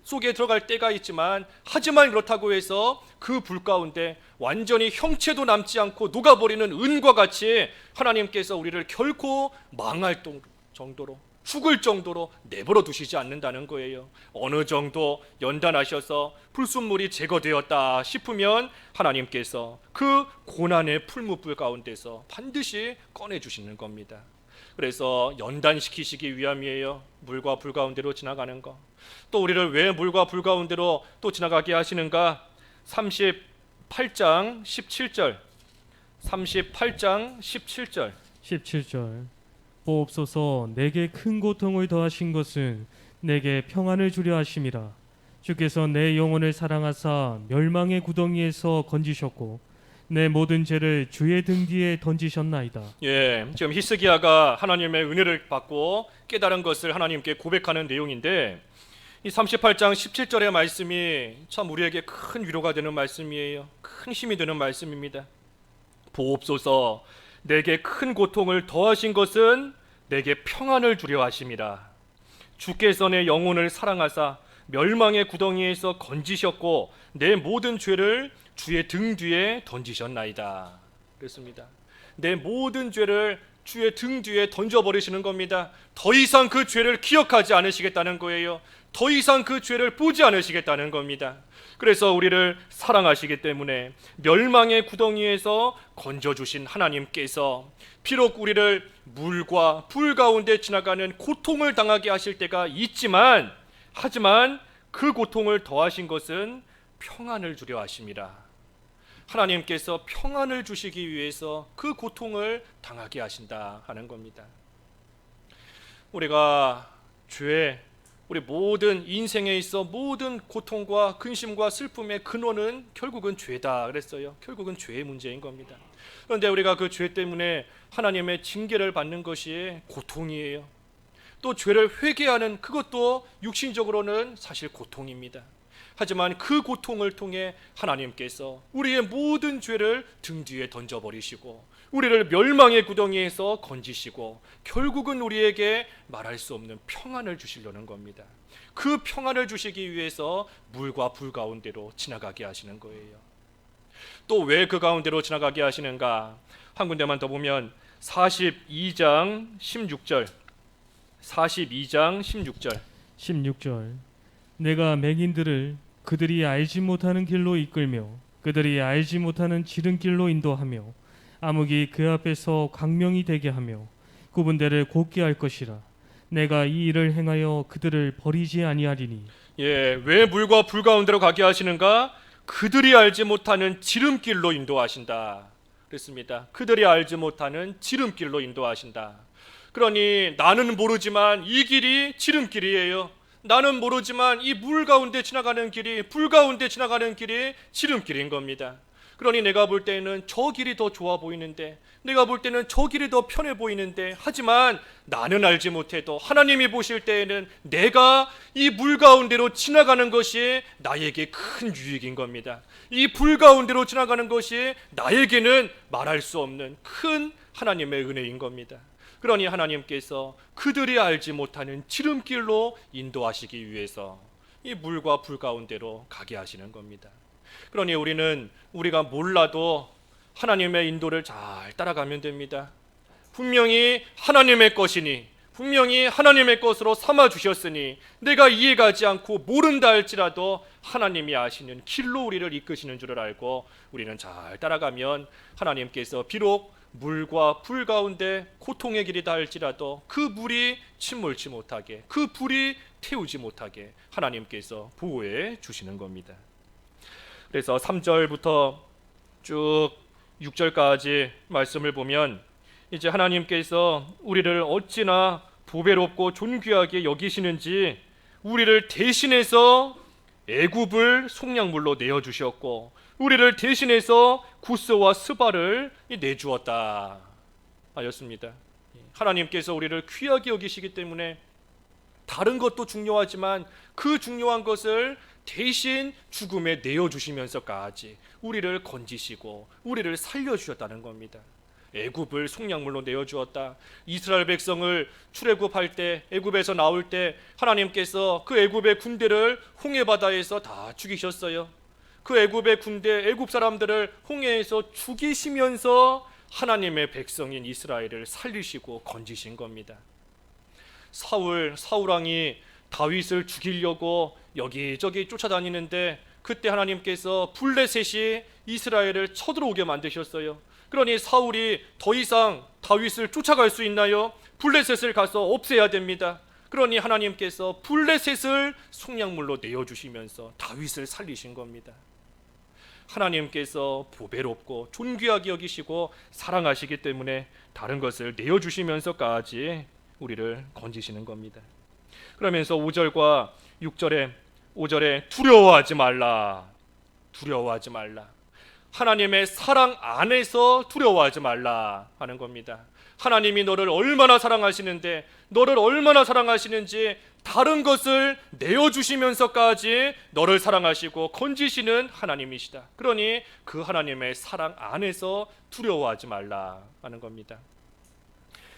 속에 들어갈 때가 있지만, 하지만 그렇다고 해서 그 불 가운데 완전히 형체도 남지 않고 녹아버리는 은과 같이 하나님께서 우리를 결코 망할 정도로, 죽을 정도로 내버려 두시지 않는다는 거예요. 어느 정도 연단하셔서 불순물이 제거되었다 싶으면 하나님께서 그 고난의 풀무불 가운데서 반드시 꺼내주시는 겁니다. 그래서 연단시키시기 위함이에요. 물과 불 가운데로 지나가는 거. 또 우리를 왜 물과 불 가운데로 또 지나가게 하시는가? 38장 17절 17절. 보옵소서, 내게 큰 고통을 더하신 것은 내게 평안을 주려 하심이라. 주께서 내 영혼을 사랑하사 멸망의 구덩이에서 건지셨고 내 모든 죄를 주의 등 뒤에 던지셨나이다. 예, 지금 히스기야가 하나님의 은혜를 받고 깨달은 것을 하나님께 고백하는 내용인데, 이 38장 17절의 말씀이 참 우리에게 큰 위로가 되는 말씀이에요. 큰 힘이 되는 말씀입니다. 보옵소서, 내게 큰 고통을 더하신 것은 내게 평안을 주려 하심이라. 주께서 내 영혼을 사랑하사 멸망의 구덩이에서 건지셨고 내 모든 죄를 주의 등 뒤에 던지셨나이다. 그렇습니다. 내 모든 죄를 주의 등 뒤에 던져버리시는 겁니다. 더 이상 그 죄를 기억하지 않으시겠다는 거예요. 더 이상 그 죄를 보지 않으시겠다는 겁니다. 그래서 우리를 사랑하시기 때문에 멸망의 구덩이에서 건져주신 하나님께서 비록 우리를 물과 불 가운데 지나가는 고통을 당하게 하실 때가 있지만, 하지만 그 고통을 더하신 것은 평안을 주려 하심이라. 하나님께서 평안을 주시기 위해서 그 고통을 당하게 하신다 하는 겁니다. 우리가 우리 모든 인생에 있어 모든 고통과 근심과 슬픔의 근원은 결국은 죄다 그랬어요. 결국은 죄의 문제인 겁니다. 그런데 우리가 그 죄 때문에 하나님의 징계를 받는 것이 고통이에요. 또 죄를 회개하는 그것도 육신적으로는 사실 고통입니다. 하지만 그 고통을 통해 하나님께서 우리의 모든 죄를 등 뒤에 던져버리시고 우리를 멸망의 구덩이에서 건지시고 결국은 우리에게 말할 수 없는 평안을 주시려는 겁니다. 그 평안을 주시기 위해서 물과 불 가운데로 지나가게 하시는 거예요. 또 왜 그 가운데로 지나가게 하시는가? 한 군데만 더 보면 42장 16절 16절. 내가 맹인들을 그들이 알지 못하는 길로 이끌며 그들이 알지 못하는 지름길로 인도하며 암흑이 그 앞에서 광명이 되게 하며 구분대를 곧게 할 것이라. 내가 이 일을 행하여 그들을 버리지 아니하리니. 예, 왜 물과 불 가운데로 가게 하시는가? 그들이 알지 못하는 지름길로 인도하신다 그랬습니다. 그들이 알지 못하는 지름길로 인도하신다. 그러니 나는 모르지만 이 길이 지름길이에요. 나는 모르지만 이 물 가운데 지나가는 길이, 불 가운데 지나가는 길이 지름길인 겁니다. 그러니 내가 볼 때는 저 길이 더 좋아 보이는데, 내가 볼 때는 저 길이 더 편해 보이는데, 하지만 나는 알지 못해도 하나님이 보실 때에는 내가 이 물 가운데로 지나가는 것이 나에게 큰 유익인 겁니다. 이 불 가운데로 지나가는 것이 나에게는 말할 수 없는 큰 하나님의 은혜인 겁니다. 그러니 하나님께서 그들이 알지 못하는 지름길로 인도하시기 위해서 이 물과 불 가운데로 가게 하시는 겁니다. 그러니 우리가 몰라도 하나님의 인도를 잘 따라가면 됩니다. 분명히 하나님의 것이니, 분명히 하나님의 것으로 삼아 주셨으니 내가 이해가지 않고 모른다 할지라도 하나님이 아시는 길로 우리를 이끄시는 줄을 알고 우리는 잘 따라가면 하나님께서 비록 물과 불 가운데 고통의 길이다 할지라도 그 물이 침몰치 못하게, 그 불이 태우지 못하게 하나님께서 보호해 주시는 겁니다. 그래서 3절부터 쭉 6절까지 말씀을 보면 이제 하나님께서 우리를 어찌나 보배롭고 존귀하게 여기시는지 우리를 대신해서 애굽을 속량물로 내어주셨고 우리를 대신해서 구스와 스바를 내주었다 하였습니다. 하나님께서 우리를 귀하게 여기시기 때문에 다른 것도 중요하지만 그 중요한 것을 대신 죽음에 내어주시면서까지 우리를 건지시고 우리를 살려주셨다는 겁니다. 애굽을 속량물로 내어주었다. 이스라엘 백성을 출애굽할 때, 애굽에서 나올 때 하나님께서 그 애굽의 군대를 홍해 바다에서 다 죽이셨어요. 그 애굽의 군대, 애굽 사람들을 홍해에서 죽이시면서 하나님의 백성인 이스라엘을 살리시고 건지신 겁니다. 사울 왕이 다윗을 죽이려고 여기저기 쫓아다니는데 그때 하나님께서 블레셋이 이스라엘을 쳐들어오게 만드셨어요. 그러니 사울이 더 이상 다윗을 쫓아갈 수 있나요? 블레셋을 가서 없애야 됩니다. 그러니 하나님께서 블레셋을 속량물로 내어주시면서 다윗을 살리신 겁니다. 하나님께서 보배롭고 존귀하게 여기시고 사랑하시기 때문에 다른 것을 내어주시면서까지 우리를 건지시는 겁니다. 그러면서 5절과 5절에 두려워하지 말라. 두려워하지 말라. 하나님의 사랑 안에서 두려워하지 말라 하는 겁니다. 하나님이 너를 얼마나 사랑하시는데, 너를 얼마나 사랑하시는지 다른 것을 내어주시면서까지 너를 사랑하시고 건지시는 하나님이시다. 그러니 그 하나님의 사랑 안에서 두려워하지 말라 하는 겁니다.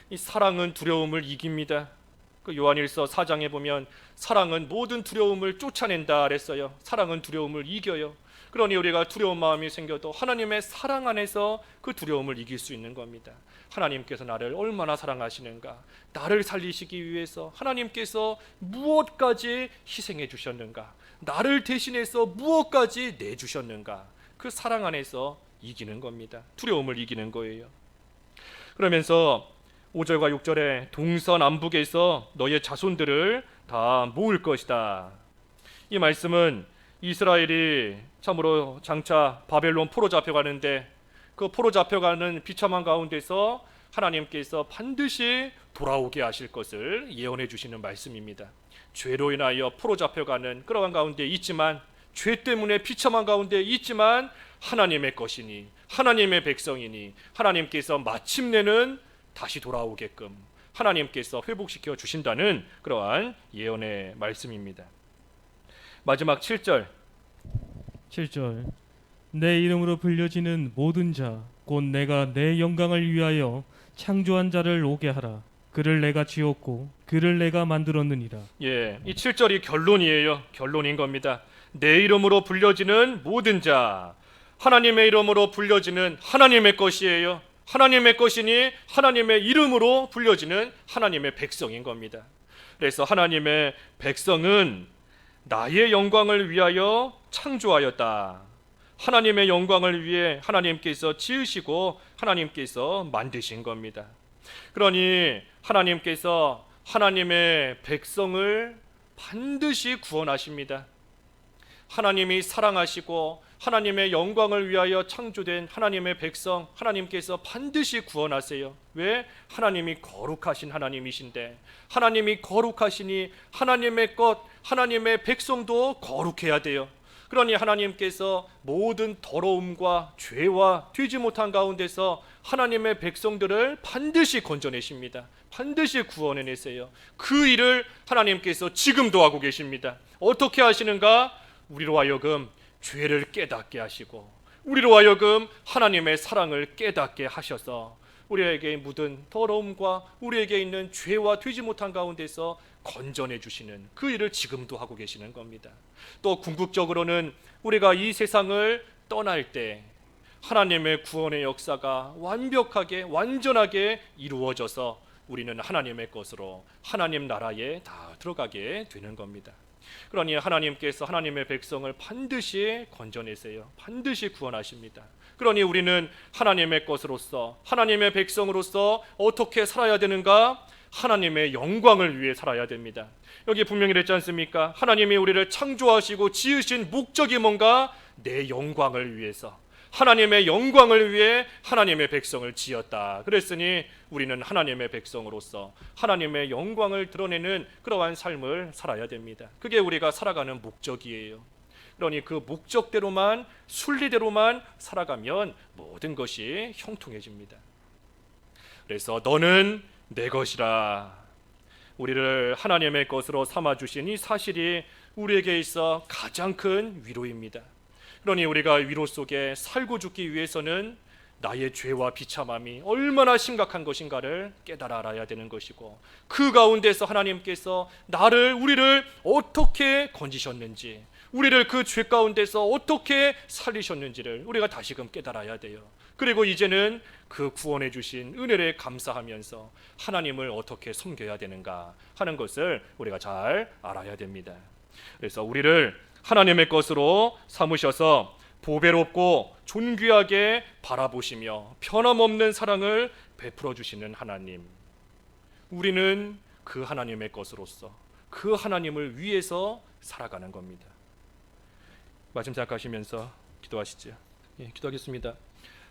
이 사랑은 두려움을 이깁니다. 그 요한일서 4장에 보면 사랑은 모든 두려움을 쫓아낸다 그랬어요. 사랑은 두려움을 이겨요. 그러니 우리가 두려운 마음이 생겨도 하나님의 사랑 안에서 그 두려움을 이길 수 있는 겁니다. 하나님께서 나를 얼마나 사랑하시는가, 나를 살리시기 위해서 하나님께서 무엇까지 희생해 주셨는가, 나를 대신해서 무엇까지 내주셨는가, 그 사랑 안에서 이기는 겁니다. 두려움을 이기는 거예요. 그러면서 5절과 6절에 동서남북에서 너의 자손들을 다 모을 것이다. 이 말씀은 이스라엘이 참으로 장차 바벨론 포로 잡혀가는데 그 포로 잡혀가는 비참한 가운데서 하나님께서 반드시 돌아오게 하실 것을 예언해 주시는 말씀입니다. 죄로 인하여 포로 잡혀가는 그러한 가운데 있지만, 죄 때문에 비참한 가운데 있지만 하나님의 것이니, 하나님의 백성이니 하나님께서 마침내는 다시 돌아오게끔 하나님께서 회복시켜 주신다는 그러한 예언의 말씀입니다. 마지막 7절 내 이름으로 불려지는 모든 자 곧 내가 내 영광을 위하여 창조한 자를 오게 하라. 그를 내가 지었고 그를 내가 만들었느니라. 예, 이 7절이 결론이에요. 결론인 겁니다. 내 이름으로 불려지는 모든 자, 하나님의 이름으로 불려지는 하나님의 것이에요. 하나님의 것이니 하나님의 이름으로 불려지는 하나님의 백성인 겁니다. 그래서 하나님의 백성은 나의 영광을 위하여 창조하였다. 하나님의 영광을 위해 하나님께서 지으시고 하나님께서 만드신 겁니다. 그러니 하나님께서 하나님의 백성을 반드시 구원하십니다. 하나님이 사랑하시고 하나님의 영광을 위하여 창조된 하나님의 백성, 하나님께서 반드시 구원하세요. 왜? 하나님이 거룩하신 하나님이신데, 하나님이 거룩하시니 하나님의 것, 하나님의 백성도 거룩해야 돼요. 그러니 하나님께서 모든 더러움과 죄와 되지 못한 가운데서 하나님의 백성들을 반드시 건져내십니다. 반드시 구원해내세요. 그 일을 하나님께서 지금도 하고 계십니다. 어떻게 하시는가? 우리로 하여금 죄를 깨닫게 하시고, 우리로 하여금 하나님의 사랑을 깨닫게 하셔서 우리에게 묻은 더러움과 우리에게 있는 죄와 되지 못한 가운데서 건져내 주시는 그 일을 지금도 하고 계시는 겁니다. 또 궁극적으로는 우리가 이 세상을 떠날 때 하나님의 구원의 역사가 완벽하게 완전하게 이루어져서 우리는 하나님의 것으로 하나님 나라에 다 들어가게 되는 겁니다. 그러니 하나님께서 하나님의 백성을 반드시 건져내세요. 반드시 구원하십니다. 그러니 우리는 하나님의 것으로서 하나님의 백성으로서 어떻게 살아야 되는가? 하나님의 영광을 위해 살아야 됩니다. 여기 분명히 그랬지 않습니까? 하나님이 우리를 창조하시고 지으신 목적이 뭔가? 내 영광을 위해서, 하나님의 영광을 위해 하나님의 백성을 지었다. 그랬으니 우리는 하나님의 백성으로서 하나님의 영광을 드러내는 그러한 삶을 살아야 됩니다. 그게 우리가 살아가는 목적이에요. 그러니 그 목적대로만, 순리대로만 살아가면 모든 것이 형통해집니다. 그래서 너는 내 것이라, 우리를 하나님의 것으로 삼아주신 이 사실이 우리에게 있어 가장 큰 위로입니다. 그러니 우리가 위로 속에 살고 죽기 위해서는 나의 죄와 비참함이 얼마나 심각한 것인가를 깨달아 알아야 되는 것이고, 그 가운데서 하나님께서 우리를 어떻게 건지셨는지, 우리를 그 죄 가운데서 어떻게 살리셨는지를 우리가 다시금 깨달아야 돼요. 그리고 이제는 그 구원해 주신 은혜를 감사하면서 하나님을 어떻게 섬겨야 되는가 하는 것을 우리가 잘 알아야 됩니다. 그래서 우리를 하나님의 것으로 삼으셔서 보배롭고 존귀하게 바라보시며 변함없는 사랑을 베풀어 주시는 하나님, 우리는 그 하나님의 것으로서 그 하나님을 위해서 살아가는 겁니다. 마침 생각하시면서 기도하시죠. 기도하겠습니다.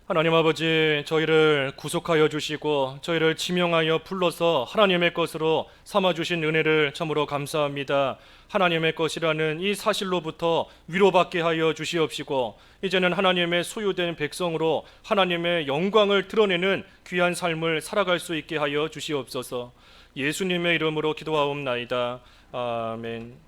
하나님 아버지, 저희를 구속하여 주시고 저희를 지명하여 불러서 하나님의 것으로 삼아주신 은혜를 참으로 감사합니다. 하나님의 것이라는 이 사실로부터 위로받게 하여 주시옵시고, 이제는 하나님의 소유된 백성으로 하나님의 영광을 드러내는 귀한 삶을 살아갈 수 있게 하여 주시옵소서. 예수님의 이름으로 기도하옵나이다. 아멘.